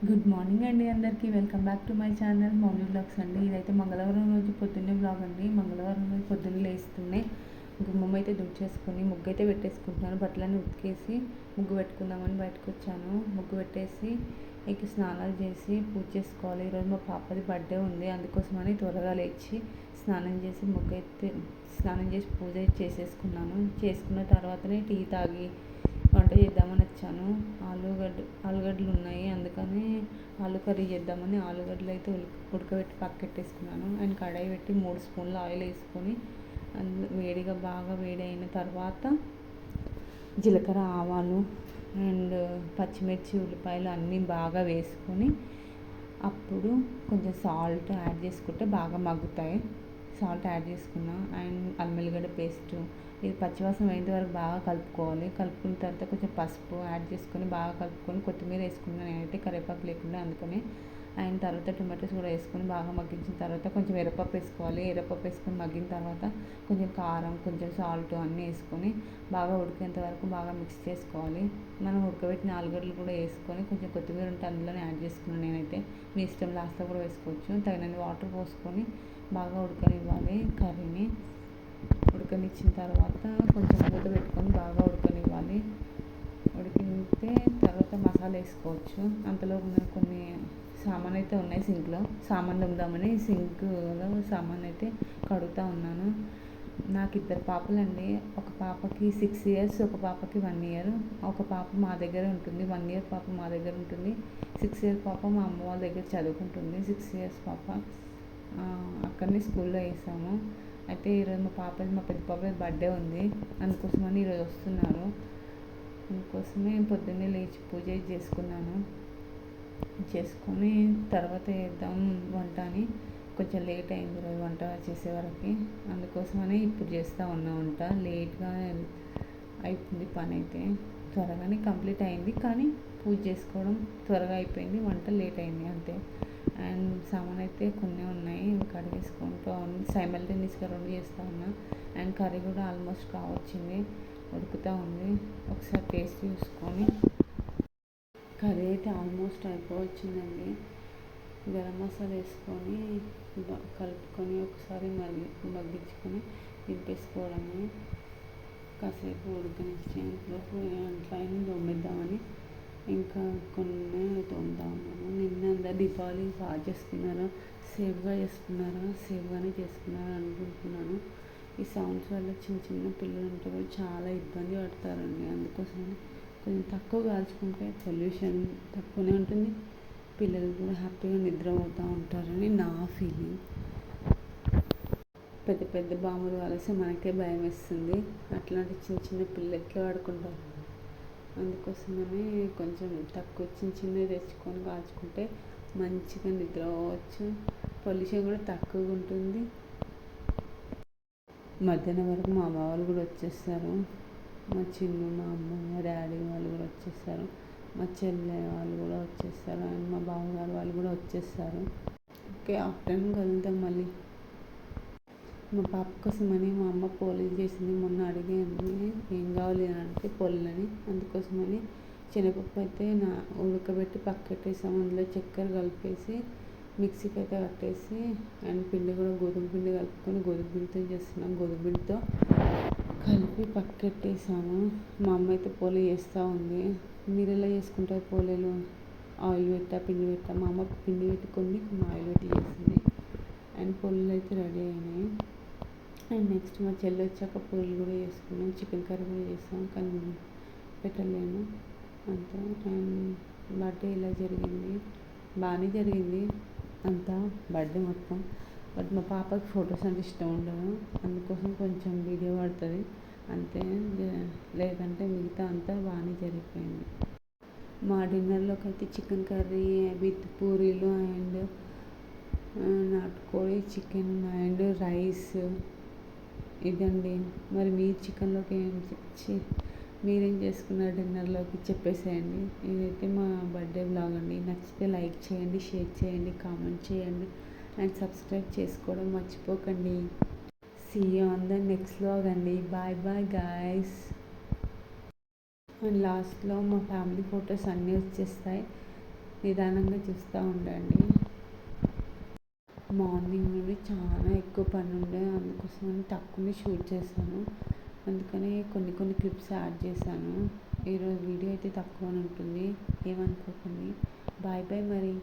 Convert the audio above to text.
Good morning అండి అందరికీ. Welcome back to my channel Mouli vlogs అండి. ఇదైతే మంగళవారం రోజు పొద్దున్నే వ్లాగ్ అండి. మంగళవారం రోజు పొద్దున్నే లేస్తూనే గుమ్మం అయితే దుడిచేసుకొని ముగ్గు అయితే పెట్టేసుకుంటున్నాను. బట్టలన్నీ ఉతికేసి ముగ్గు పెట్టుకుందామని బయటకు వచ్చాను. ముగ్గు పెట్టేసి ఇక స్నానాలు చేసి పూజ చేసుకోవాలి. ఈరోజు మా పాపది బర్త్డే ఉంది, అందుకోసమని త్వరగా లేచి స్నానం చేసి ముగ్గు అయితే స్నానం చేసి పూజ చేసేసుకున్నాను. చేసుకున్న తర్వాతనే టీ తాగి వంట చేద్దామని వచ్చాను. ఆలుగడ్డలు ఉన్నాయి, అందుకని ఆలు కర్రీ చేద్దామని ఆలుగడ్డలు అయితే ఉడకబెట్టి పక్కెట్టేసుకున్నాను. అండ్ కడాయి పెట్టి 3 స్పూన్లు ఆయిల్ వేసుకొని వేడిగా బాగా వేడి అయిన తర్వాత జీలకర్ర, ఆవాలు అండ్ పచ్చిమిర్చి, ఉల్లిపాయలు అన్నీ బాగా వేసుకొని అప్పుడు కొంచెం సాల్ట్ యాడ్ చేసుకుంటే బాగా మగ్గుతాయి. సాల్ట్ యాడ్ చేసుకున్నా. అండ్ అల్లం వెల్లిగడ్డ పేస్ట్, ఇది పచ్చివాసన పోయేంత వరకు బాగా కలుపుకోవాలి. కలుపుకున్న తర్వాత కొంచెం పసుపు యాడ్ చేసుకొని బాగా కలుపుకొని కొత్తిమీర వేసుకున్నాను నేనైతే, కరివేపాకు లేకుండా, అందుకని. అండ్ తర్వాత టొమాటోస్ కూడా వేసుకొని బాగా మగ్గించిన తర్వాత కొంచెం ఎర్రపప్పు వేసుకోవాలి. ఎర్రపప్పు వేసుకొని మగ్గిన తర్వాత కొంచెం కారం, కొంచెం సాల్ట్ అన్నీ వేసుకొని బాగా ఉడికేంత వరకు బాగా మిక్స్ చేసుకోవాలి. మనం ఉడకబెట్టిన ఆలుగడ్డలు కూడా వేసుకొని కొంచెం కొత్తిమీర ఉంటే అందులోనే యాడ్ చేసుకున్నాను నేనైతే. మీ ఇష్టం, లాస్ట్లో కూడా వేసుకోవచ్చు. తగినన్ని వాటర్ పోసుకొని బాగా ఉడకనివ్వాలి. కర్రీని ఉడకనిచ్చిన తర్వాత కొంచెం మూత పెట్టుకొని బాగా ఉడకనివ్వాలి. ఉడికితే తర్వాత మసాలా వేసుకోవచ్చు. అంతలో కొన్ని సామాన్ అయితే ఉన్నాయి సింక్లో. సామాన్లు ఉందామని సింక్లో సామాన్ అయితే కడుగుతూ ఉన్నాను. నాకు 2 పాపలండి. ఒక పాపకి 6 ఇయర్స్, ఒక పాపకి 1 ఇయర్. ఒక పాప మా దగ్గర ఉంటుంది, 1 ఇయర్ పాప మా దగ్గర ఉంటుంది. 6 ఇయర్స్ పాప మా అమ్మ వాళ్ళ దగ్గర చదువుకుంటుంది. 6 ఇయర్స్ పాప అక్కడనే స్కూల్లో వేసాము. అయితే ఈరోజు మా పెద్ద పాప బర్త్డే ఉంది, అందుకోసమని ఈరోజు వస్తున్నారు. అందుకోసమే పొద్దున్నే లేచి పూజ చేసుకున్నాను. చేసుకొని తర్వాత చేద్దాం వంట అని. కొంచెం లేట్ అయింది ఈరోజు వంట చేసే వరకు, అందుకోసమని ఇప్పుడు చేస్తూ ఉన్నా వంట. లేట్గా అయిపోయింది పని అయితే. త్వరగానే కంప్లీట్ అయింది, కానీ పూజ చేసుకోవడం త్వరగా అయిపోయింది, వంట లేట్ అయింది అంతే. అండ్ సామాన్ అయితే కొన్ని ఉన్నాయి, కడిగేసుకుంటూ సైమల్టేనియస్గా 2 చేస్తూ ఉన్నా. అండ్ కర్రీ కూడా ఆల్మోస్ట్ కావచ్చింది, ఉడుకుతూ ఉంది. ఒకసారి టేస్ట్ చూసుకొని కర్రీ అయితే ఆల్మోస్ట్ అయిపోవచ్చిందండి. గరం మసాలా వేసుకొని కలుపుకొని ఒకసారి మగ్గించుకొని దింపేసుకోవడమే. కాసేపు ఉడకనిచ్చేంతలోపు అంట్లయినా తోమేద్దామని ఇంకా కొన్ని తోముతా ఉన్నాను. నిన్న అందరు దీపావళి బాగా చేసుకున్నారా, సేఫ్గా చేసుకున్నారా? సేఫ్గానే చేసుకున్నారా అనుకుంటున్నాను. ఈ సౌండ్స్ వల్ల చిన్న చిన్న పిల్లలు ఉంటే కూడా చాలా ఇబ్బంది పడతారండి. అందుకోసమని కొంచెం తక్కువ కాల్చుకుంటే పొల్యూషన్ తక్కువనే ఉంటుంది, పిల్లలు కూడా హ్యాపీగా నిద్రపోతూ ఉంటారని నా ఫీలింగ్. పెద్ద పెద్ద బాంబులు కాలేస్తే మనకే భయం వేస్తుంది, అట్లాంటి చిన్న చిన్న పిల్లలకే వాడుకుంటారు. అందుకోసమని కొంచెం తక్కువ చిన్న చిన్నవి తెచ్చుకొని కాల్చుకుంటే మంచిగా నిద్రపోవచ్చు, పొల్యూషన్ కూడా తక్కువగా ఉంటుంది. మధ్యాహ్నం వరకు మా అమ్మ వాళ్ళు కూడా వచ్చేస్తారు. మా చిన్ను, మా అమ్మ, మా డాడీ వాళ్ళు కూడా వచ్చేస్తారు. మా చెల్లె వాళ్ళు కూడా వచ్చేస్తారు. అండ్ మా బావగారు వాళ్ళు కూడా వచ్చేస్తారు. ఓకే, ఆఫ్టర్నూన్ కలుద్దాం మళ్ళీ. మా పాప కోసమని మా అమ్మ పోలీలు చేసింది. మొన్న అడిగింది ఏం కావాలి అని అంటే పొల్లని, అందుకోసమని శనగపప్పు అయితే ఉడకబెట్టి పక్కెట్టేసాము. అందులో చక్కెర కలిపేసి మిక్సీకి అయితే కట్టేసి, అండ్ పిండి కూడా గోధుమ పిండి కలుపుకొని గోధుమ పిండితో చేస్తున్నాం. గోధుమ పిండితో కలిపి పక్కెట్టేసాము. మా అమ్మ అయితే పోలీ చేస్తూ ఉంది. మీరు ఎలా చేసుకుంటారు పోలీలు? ఆయిల్ పెట్టా, పిండి పెట్టా. మా అమ్మ పిండి పెట్టుకుంది, ఆయిల్ పెట్టి చేసింది. అండ్ పొల్లులు అయితే రెడీ అయినాయి. అండ్ నెక్స్ట్ మా చెల్లి వచ్చాక పూరీలు కూడా చేసుకున్నాం. చికెన్ కర్రీ కూడా చేస్తాం, కానీ పెట్టలేను అంతా. అండ్ బర్త్డే ఇలా జరిగింది, బాగానే జరిగింది అంతా బర్త్డే మొత్తం. బట్ మా పాపకి ఫొటోస్ అంటే ఇష్టం ఉండదు, అందుకోసం కొంచెం వీడియో పడుతుంది అంతే. లేదంటే మిగతా అంతా బాగానే జరిగిపోయింది. మా డిన్నర్లోకి అయితే చికెన్ కర్రీ విత్ పూరీలు అండ్ నాటుకోడి చికెన్ అండ్ రైస్ ఇదండి. మరి మీ చికెన్లోకి మీరేం చేసుకున్నారు డిన్నర్లోకి చెప్పేసేయండి. ఇదైతే మా బర్త్డే వ్లాగ్ అండి. నచ్చితే లైక్ చేయండి, షేర్ చేయండి, కామెంట్ చేయండి అండ్ సబ్స్క్రైబ్ చేసుకోవడం మర్చిపోకండి. See you on the next vlog అండి. Bye bye guys. అండ్ లాస్ట్లో మా ఫ్యామిలీ ఫొటోస్ అన్నీ వచ్చేస్తాయి. నిదానంగా చూస్తూ ఉండండి. మార్నింగ్ నుండి చాలా ఎక్కువ పని ఉండే, అందుకోసమని తక్కువనే షూట్ చేశాను. అందుకని కొన్ని క్లిప్స్ యాడ్ చేశాను. ఈరోజు వీడియో అయితే తక్కువ ఉంటుంది, ఏమనుకోకండి. బాయ్ బాయ్ మరి.